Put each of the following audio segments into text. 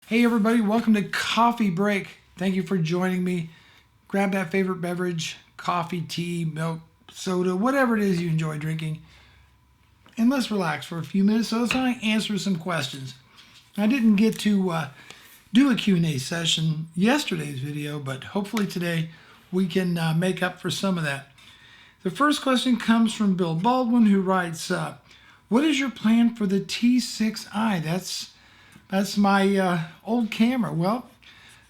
Hey everybody, welcome to Coffee Break. Thank you for joining me. Grab that favorite beverage, coffee, tea, milk, soda, whatever it is you enjoy drinking. And let's relax for a few minutes so I answer some questions. I didn't get to do a Q&A session yesterday's video, but hopefully today we can make up for some of that. The first question comes from Bill Baldwin, who writes, what is your plan for the T6i? That's my old camera. Well,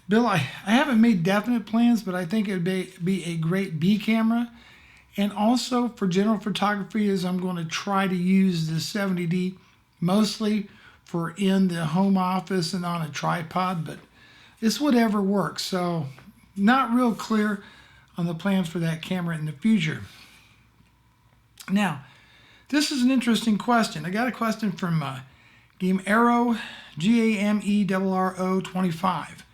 Bill, I haven't made definite plans, but I think it would be a great B camera. And also for general photography, is I'm going to try to use the 70D mostly for in the home office and on a tripod, but it's whatever works. So not real clear on the plans for that camera in the future. Now, this is an interesting question. I got a question from Gamero, Gamero 25,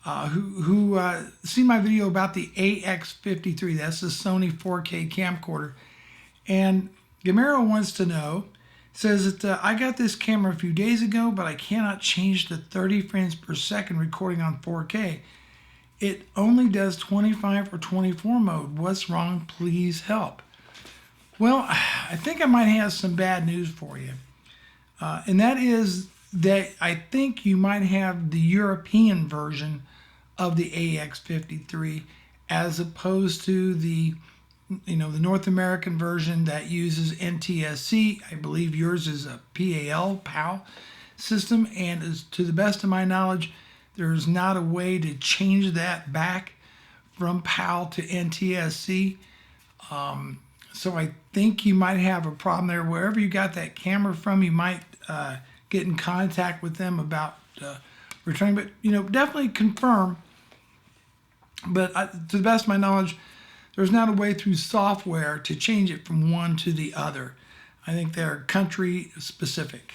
who seen my video about the AX53. That's the Sony 4K camcorder. And Gamero wants to know, says that I got this camera a few days ago, but I cannot change the 30 frames per second recording on 4K. It only does 25 or 24 mode. What's wrong? Please help. Well, I think I might have some bad news for you. And that is that I think you might have the European version of the AX53 as opposed to the North American version that uses NTSC. I believe yours is a PAL system, and to the best of my knowledge, there's not a way to change that back from PAL to NTSC. So I think you might have a problem there. Wherever you got that camera from, you might get in contact with them about returning. But, definitely confirm. But to the best of my knowledge, there's not a way through software to change it from one to the other. I think they're country specific.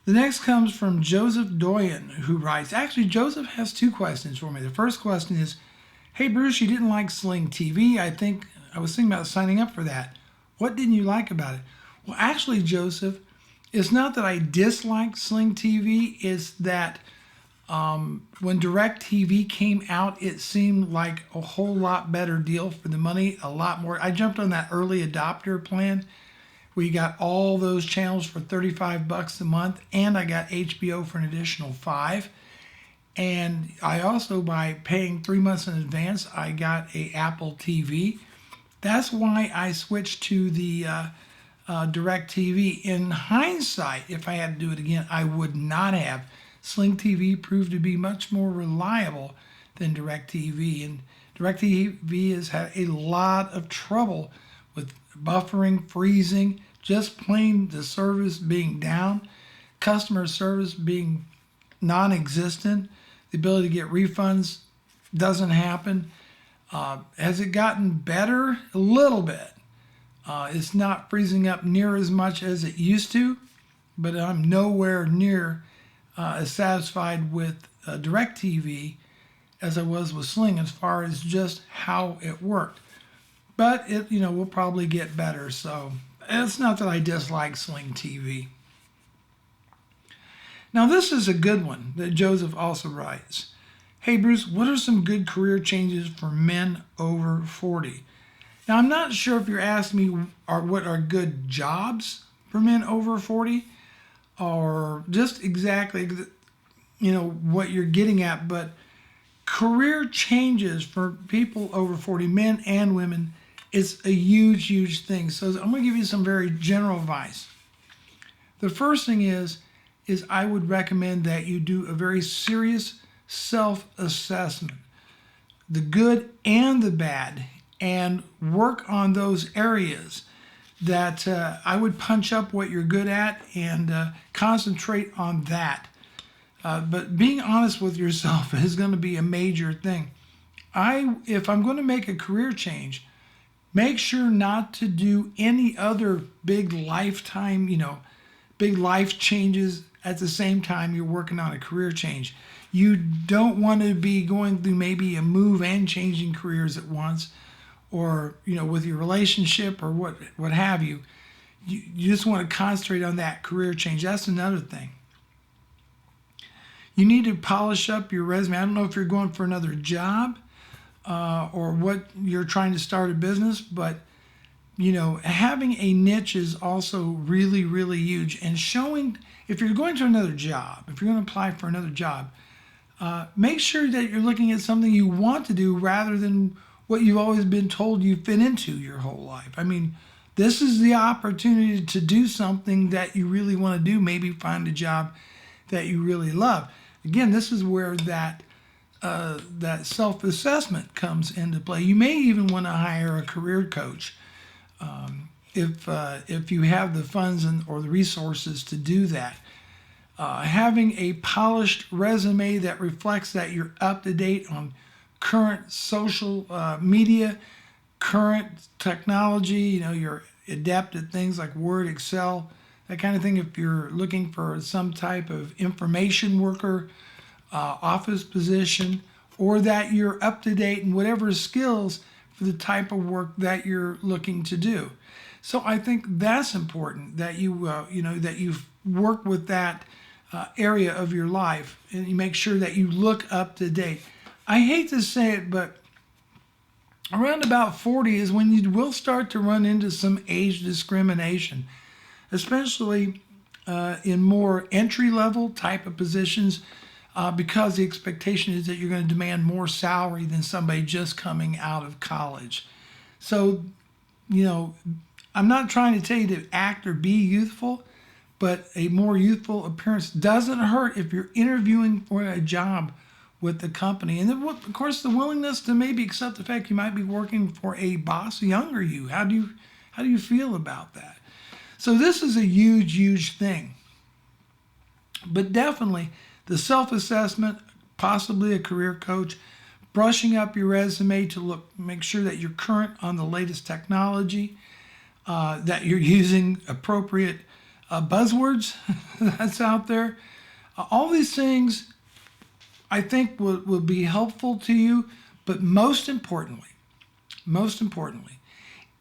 The next comes from Joseph Doyen, who writes, actually, Joseph has two questions for me. The first question is, hey, Bruce, you didn't like Sling TV. I was thinking about signing up for that. What didn't you like about it? Well, actually, Joseph, it's not that I dislike Sling TV. It's that when DirecTV came out, it seemed like a whole lot better deal for the money, a lot more. I jumped on that early adopter plan where you got all those channels for $35 a month, and I got HBO for an additional $5. And I also, by paying 3 months in advance, I got a Apple TV. That's why I switched to the DirecTV. In hindsight, if I had to do it again, I would not have. Sling TV proved to be much more reliable than DirecTV. And DirecTV has had a lot of trouble with buffering, freezing, just plain the service being down, customer service being non-existent, the ability to get refunds doesn't happen. Has it gotten better? A little bit. It's not freezing up near as much as it used to, but I'm nowhere near as satisfied with DirecTV as I was with Sling as far as just how it worked. But it, will probably get better. So it's not that I dislike Sling TV. Now this is a good one that Joseph also writes. Hey Bruce, what are some good career changes for men over 40? Now I'm not sure if you're asking me what are good jobs for men over 40 or just exactly what you're getting at, but career changes for people over 40, men and women, is a huge thing. So I'm going to give you some very general advice. The first thing is I would recommend that you do a very serious self-assessment, the good and the bad, and work on those areas that I would punch up what you're good at and concentrate on that. But being honest with yourself is going to be a major thing. If I'm going to make a career change, make sure not to do any other big lifetime, big life changes at the same time you're working on a career change. You don't want to be going through maybe a move and changing careers at once, or with your relationship or what have you. You just want to concentrate on that career change. That's another thing. You need to polish up your resume. I don't know if you're going for another job or what you're trying to start a business, but having a niche is also really, really huge. And showing, if you're going to another job, if you're going to apply for another job, make sure that you're looking at something you want to do rather than what you've always been told you fit into your whole life. I mean, this is the opportunity to do something that you really want to do. Maybe find a job that you really love. Again, this is where that self-assessment comes into play. You may even want to hire a career coach if you have the funds or the resources to do that. Having a polished resume that reflects that you're up to date on current social media, current technology, you're adept at things like Word, Excel, that kind of thing. If you're looking for some type of information worker, office position, or that you're up to date in whatever skills for the type of work that you're looking to do. So I think that's important that that you work with that area of your life and you make sure that you look up to date. I hate to say it, but around about 40 is when you will start to run into some age discrimination, especially in more entry-level type of positions, because the expectation is that you're going to demand more salary than somebody just coming out of college. So, I'm not trying to tell you to act or be youthful, but a more youthful appearance doesn't hurt if you're interviewing for a job with the company. And then, of course, the willingness to maybe accept the fact you might be working for a boss younger you. How do you feel about that? So this is a huge, huge thing. But definitely the self-assessment, possibly a career coach, brushing up your resume to make sure that you're current on the latest technology, that you're using appropriate buzzwords that's out there. All these things I think will be helpful to you, but most importantly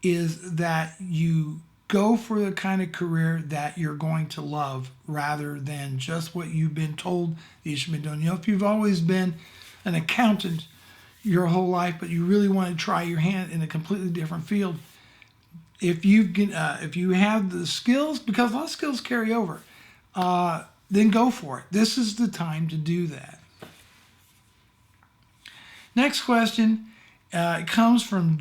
is that you go for the kind of career that you're going to love rather than just what you've been told that you should be doing. If you've always been an accountant your whole life, but you really want to try your hand in a completely different field, if you have the skills, because a lot of skills carry over, then go for it. This is the time to do that. Next question comes from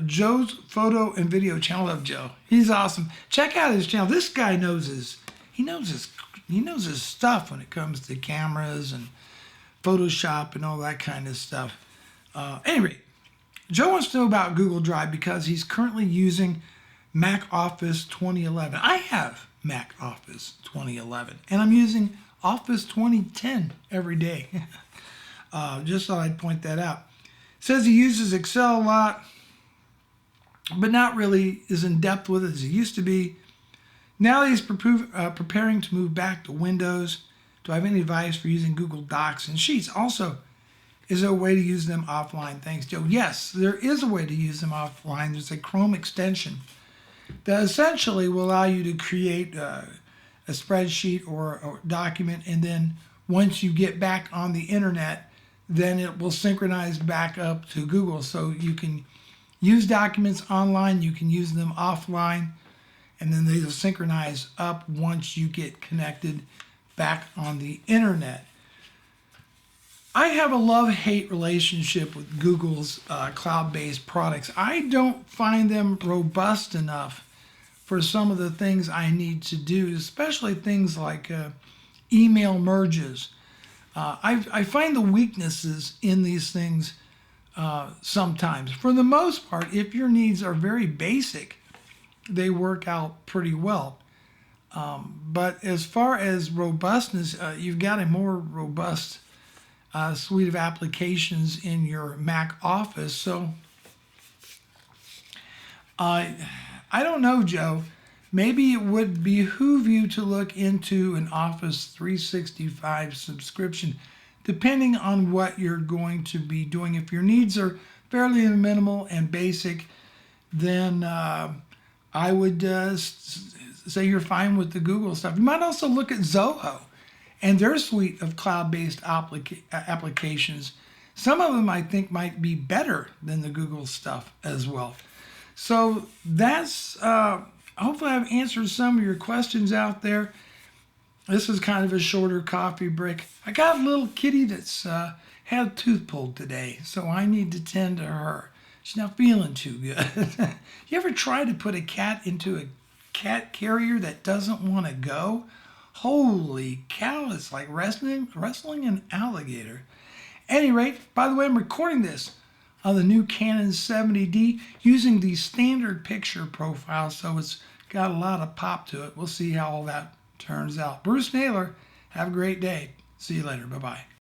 Joe's Photo and Video channel. I love Joe. He's awesome. Check out his channel. This guy knows his stuff when it comes to cameras and Photoshop and all that kind of stuff. Anyway, Joe wants to know about Google Drive because he's currently using Mac Office 2011. I have Mac Office 2011, and I'm using Office 2010 every day. Just thought I'd point that out. Says he uses Excel a lot, but not really as in depth with it as he used to be. Now he's preparing to move back to Windows. Do I have any advice for using Google Docs and Sheets? Also, is there a way to use them offline? Thanks, Joe. Yes, there is a way to use them offline. There's a Chrome extension that essentially will allow you to create a spreadsheet or a document, and then once you get back on the internet, then it will synchronize back up to Google. So you can use documents online, you can use them offline, and then they'll synchronize up once you get connected back on the internet. I have a love-hate relationship with Google's cloud-based products. I don't find them robust enough for some of the things I need to do, especially things like email merges. I find the weaknesses in these things sometimes. For the most part, if your needs are very basic, they work out pretty well. But as far as robustness, you've got a more robust suite of applications in your Mac Office. So I don't know, Joe. Maybe it would behoove you to look into an Office 365 subscription, depending on what you're going to be doing. If your needs are fairly minimal and basic, then I would say you're fine with the Google stuff. You might also look at Zoho and their suite of cloud-based applications. Some of them I think might be better than the Google stuff as well. So that's, hopefully I've answered some of your questions out there. This is kind of a shorter coffee break. I got a little kitty that's had a tooth pulled today, so I need to tend to her. She's not feeling too good. You ever try to put a cat into a cat carrier that doesn't want to go? Holy cow, it's like wrestling an alligator. At any rate, by the way, I'm recording this on the new Canon 70D using the standard picture profile, so it's got a lot of pop to it. We'll see how all that turns out. Bruce Naylor, have a great day. See you later. Bye-bye.